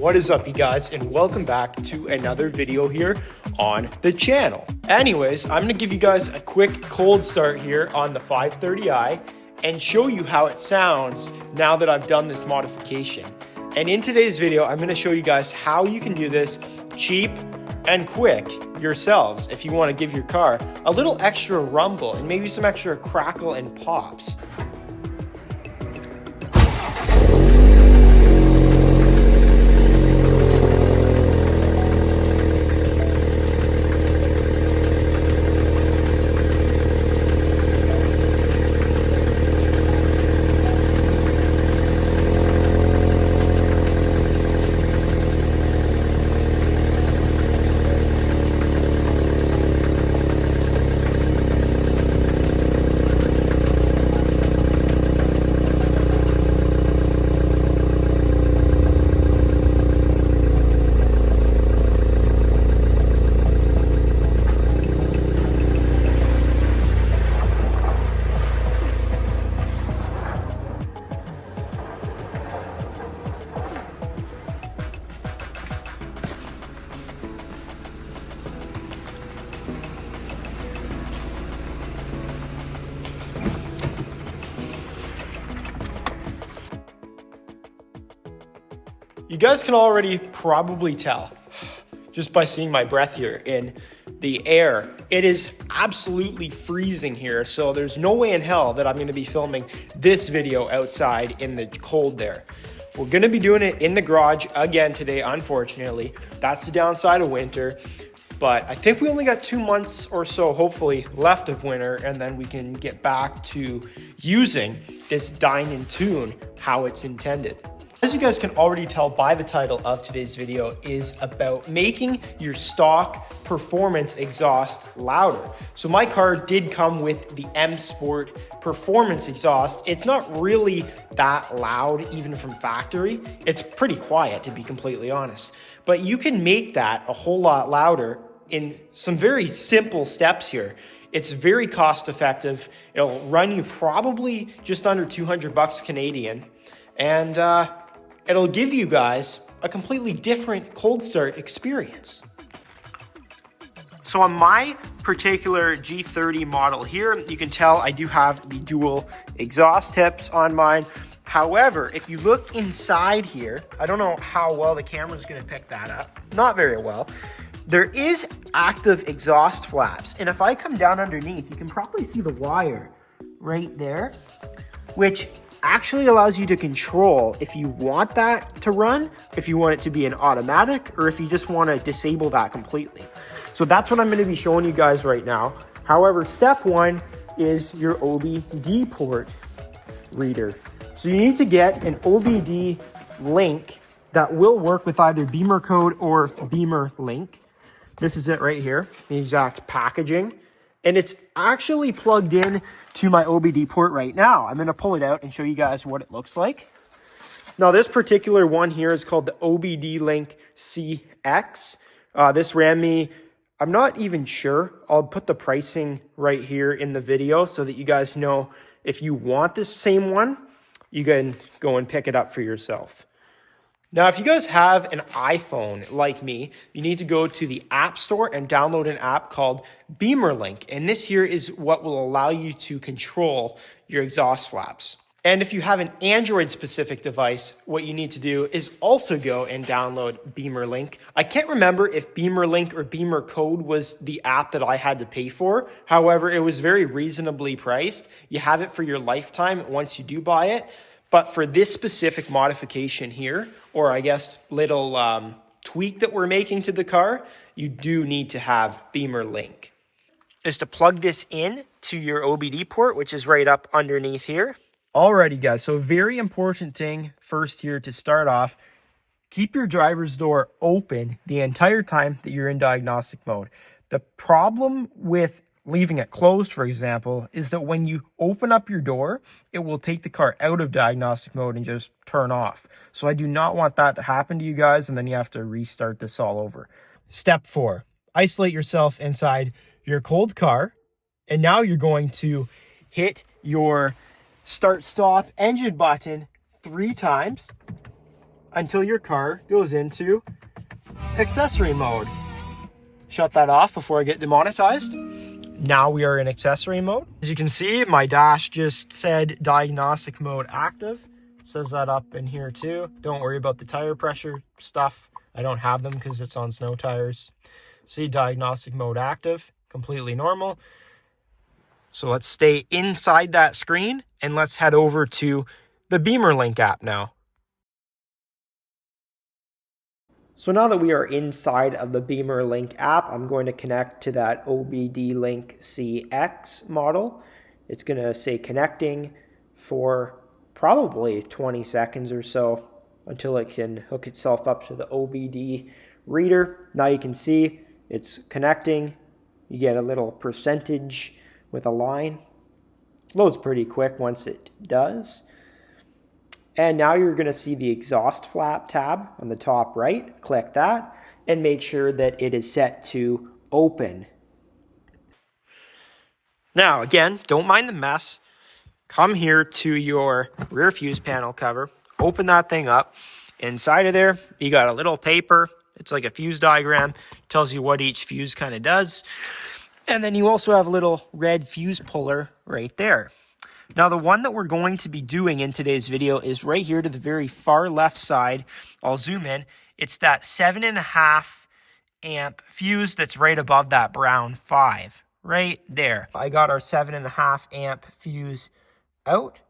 What is up, you guys, and welcome back to another video here on the channel. Anyways, I'm gonna give you guys a quick cold start here on the 530i and show you how it sounds now that I've done this modification. And in today's video, I'm gonna show you guys how you can do this cheap and quick yourselves if you wanna give your car a little extra rumble and maybe some extra crackle and pops. You guys can already probably tell just by seeing my breath here in the air. It is absolutely freezing here, so there's no way in hell that I'm going to be filming this video outside in the cold there. We're going to be doing it in the garage again today, unfortunately. That's the downside of winter. But I think we only got 2 months or so, hopefully, left of winter, and then we can get back to using this dine and tune how it's intended. As you guys can already tell by the title of today's video is about making your stock performance exhaust louder. So my car did come with the M Sport performance exhaust. It's not really that loud even from factory. It's pretty quiet, to be completely honest. But you can make that a whole lot louder in some very simple steps here. It's very cost effective. It'll run you probably just under 200 bucks Canadian. And it'll give you guys a completely different cold start experience. So on my particular G30 model here, you can tell I do have the dual exhaust tips on mine. However, if you look inside here, I don't know how well the camera's gonna pick that up. Not very well. There is active exhaust flaps. And if I come down underneath, you can probably see the wire right there, which actually allows you to control if you want that to run, if you want it to be an automatic, or if you just want to disable that completely. So that's what I'm going to be showing you guys right now. However, step one is your OBD port reader. So you need to get an OBD link that will work with either Beamer code or BimmerLink. This is it right here, the exact packaging. And it's actually plugged in to my OBD port right now. I'm going to pull it out and show you guys what it looks like. Now, this particular one here is called the OBD Link CX. This ran me, I'm not even sure. I'll put the pricing right here in the video so that you guys know if you want this same one, you can go and pick it up for yourself. Now, if you guys have an iPhone like me, you need to go to the App Store and download an app called BimmerLink. And this here is what will allow you to control your exhaust flaps. And if you have an Android-specific device, what you need to do is also go and download BimmerLink. I can't remember if BimmerLink or Beamer Code was the app that I had to pay for. However, it was very reasonably priced. You have it for your lifetime once you do buy it. But for this specific modification here, or I guess little tweak that we're making to the car, you do need to have BimmerLink. Is to plug this in to your OBD port, which is right up underneath here. Alrighty guys, so a very important thing first here to start off, keep your driver's door open the entire time that you're in diagnostic mode. The problem with leaving it closed, for example, is that when you open up your door, it will take the car out of diagnostic mode and just turn off. So I do not want that to happen to you guys, and then you have to restart this all over. Step 4, isolate yourself inside your cold car, and now you're going to hit your start stop engine button 3 times. until your car goes into accessory mode. Shut that off before I get demonetized. Now we are in accessory mode. As you can see, my dash just said diagnostic mode active. It says that up in here too. Don't worry about the tire pressure stuff. I don't have them because it's on snow tires. See, diagnostic mode active, completely normal. So let's stay inside that screen and let's head over to the BimmerLink app now. So now that we are inside of the BimmerLink app, I'm going to connect to that OBD-Link CX model. It's going to say connecting for probably 20 seconds or so until it can hook itself up to the OBD reader. Now you can see it's connecting. You get a little percentage with a line. It loads pretty quick once it does. And now you're going to see the exhaust flap tab on the top right. Click that and make sure that it is set to open. Now, again, don't mind the mess. Come here to your rear fuse panel cover. Open that thing up. Inside of there, you got a little paper. It's like a fuse diagram. Tells you what each fuse kind of does. And then you also have a little red fuse puller right there. Now, the one that we're going to be doing in today's video is right here to the very far left side. I'll zoom in. It's that 7.5 amp fuse that's right above that brown 5. Right there. I got our 7.5 amp fuse out.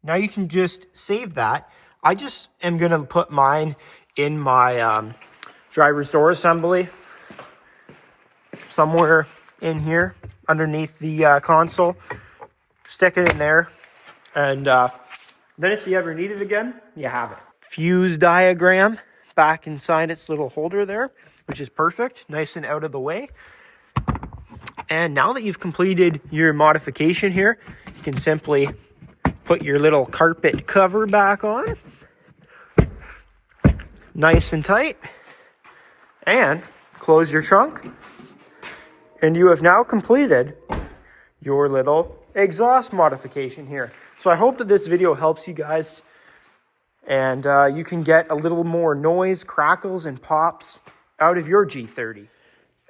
Now you can just save that. I just am going to put mine in my driver's door assembly. Somewhere in here underneath the console. Stick it in there, and then if you ever need it again, you have it. Fuse diagram back inside its little holder there, which is perfect, nice and out of the way. And now that you've completed your modification here, you can simply put your little carpet cover back on, nice and tight, and close your trunk. And you have now completed your little exhaust modification here. So I hope that this video helps you guys and you can get a little more noise, crackles, and pops out of your G30.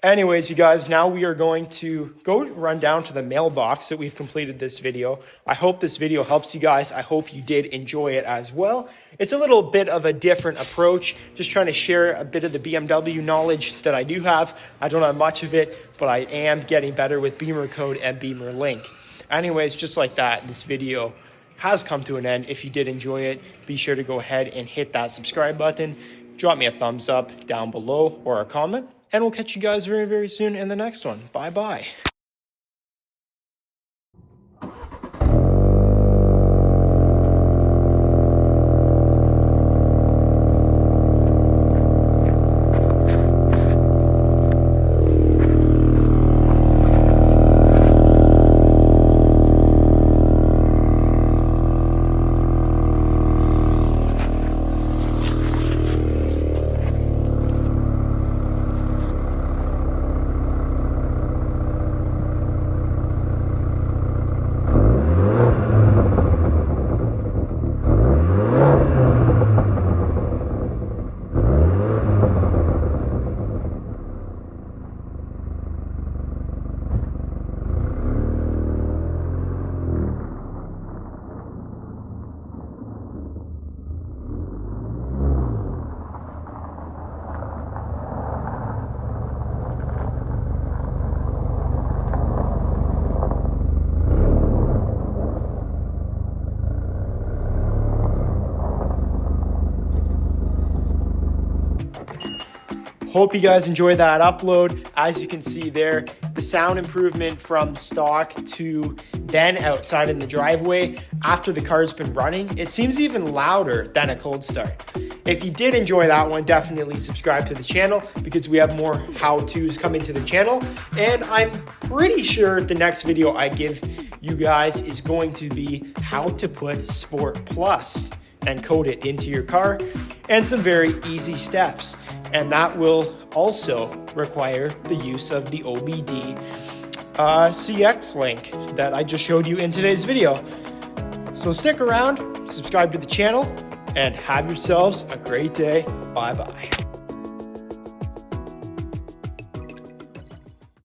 Anyways, you guys, now we are going to go run down to the mailbox that we've completed this video. I hope this video helps you guys. I hope you did enjoy it as well. It's a little bit of a different approach, just trying to share a bit of the BMW knowledge that I do have. I don't have much of it, but I am getting better with Beamer Code and BimmerLink. Anyways, just like that, this video has come to an end. If you did enjoy it, be sure to go ahead and hit that subscribe button. Drop me a thumbs up down below or a comment. And we'll catch you guys very, very soon in the next one. Bye-bye. Hope you guys enjoyed that upload. As you can see there, the sound improvement from stock to then outside in the driveway after the car's been running, it seems even louder than a cold start. If you did enjoy that one, definitely subscribe to the channel because we have more how-tos coming to the channel. And I'm pretty sure the next video I give you guys is going to be how to put Sport Plus and code it into your car, and some very easy steps. And that will also require the use of the OBD CX link that I just showed you in today's video. So stick around, subscribe to the channel, and have yourselves a great day. Bye-bye.